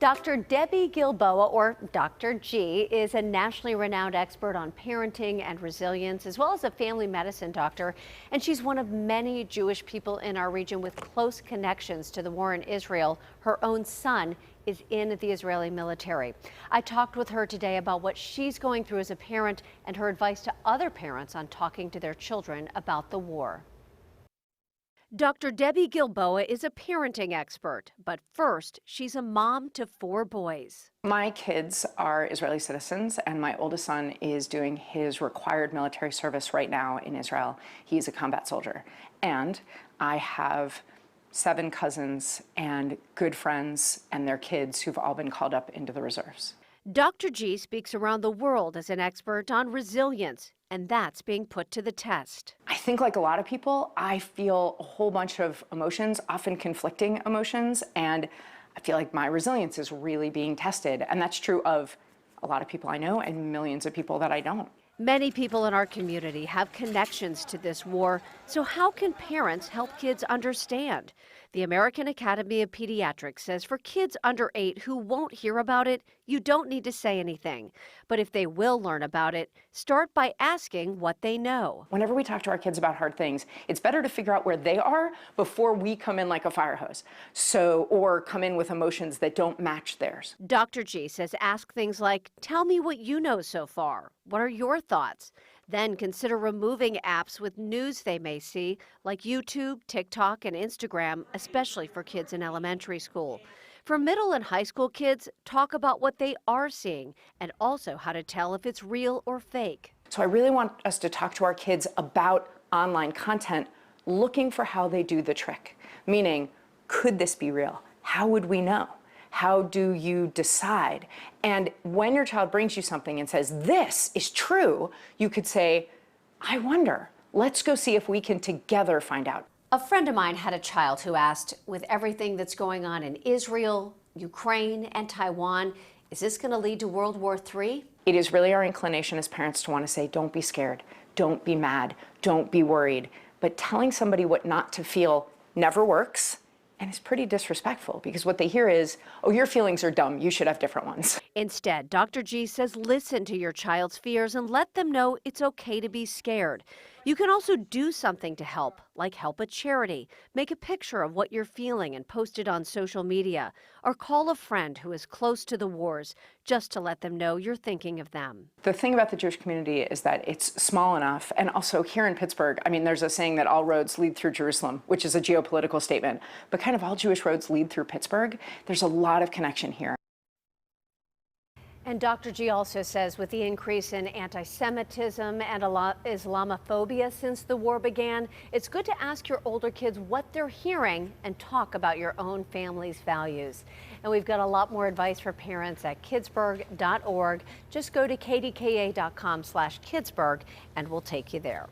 Dr. Debbie Gilboa, or Dr. G, is a nationally renowned expert on parenting and resilience, as well as a family medicine doctor. And she's one of many Jewish people in our region with close connections to the war in Israel. Her own son is in the Israeli military. I talked with her today about what she's going through as a parent and her advice to other parents on talking to their children about the war. Dr. Debbie Gilboa is a parenting expert, but first, she's a mom to 4 boys. My kids are Israeli citizens, and my oldest son is doing his required military service right now in Israel. He's a combat soldier. And I have 7 cousins and good friends and their kids who've all been called up into the reserves. Dr. G speaks around the world as an expert on resilience, and that's being put to the test. I think, like a lot of people, I feel a whole bunch of emotions, often conflicting emotions, and I feel like my resilience is really being tested. And that's true of a lot of people I know and millions of people that I don't. Many people in our community have connections to this war, so how can parents help kids understand? The American Academy of Pediatrics says for kids under 8 who won't hear about it, you don't need to say anything. But if they will learn about it, start by asking what they know. Whenever we talk to our kids about hard things, it's better to figure out where they are before we come in like a fire hose. Or come in with emotions that don't match theirs. Dr. G says ask things like, tell me what you know so far. What are your thoughts? Then consider removing apps with news they may see, like YouTube, TikTok, and Instagram, especially for kids in elementary school. For middle and high school kids, talk about what they are seeing and also how to tell if it's real or fake. So I really want us to talk to our kids about online content, looking for how they do the trick. Meaning, could this be real? How would we know? How do you decide? And when your child brings you something and says, this is true, you could say, I wonder, let's go see if we can together find out. A friend of mine had a child who asked, with everything that's going on in Israel, Ukraine, and Taiwan, is this going to lead to World War III? It is really our inclination as parents to want to say, don't be scared, don't be mad, don't be worried. But telling somebody what not to feel never works. And it's pretty disrespectful because what they hear is, oh, your feelings are dumb. You should have different ones. Instead, Dr. G says listen to your child's fears and let them know it's okay to be scared. You can also do something to help, like help a charity, make a picture of what you're feeling and post it on social media, or call a friend who is close to the wars just to let them know you're thinking of them. The thing about the Jewish community is that it's small enough, and also here in Pittsburgh, I mean, there's a saying that all roads lead through Jerusalem, which is a geopolitical statement, but kind of all Jewish roads lead through Pittsburgh. There's a lot of connection here. And Dr. G also says with the increase in anti-Semitism and Islamophobia since the war began, it's good to ask your older kids what they're hearing and talk about your own family's values. And we've got a lot more advice for parents at kidsburgh.org. Just go to kdka.com/kidsburgh and we'll take you there.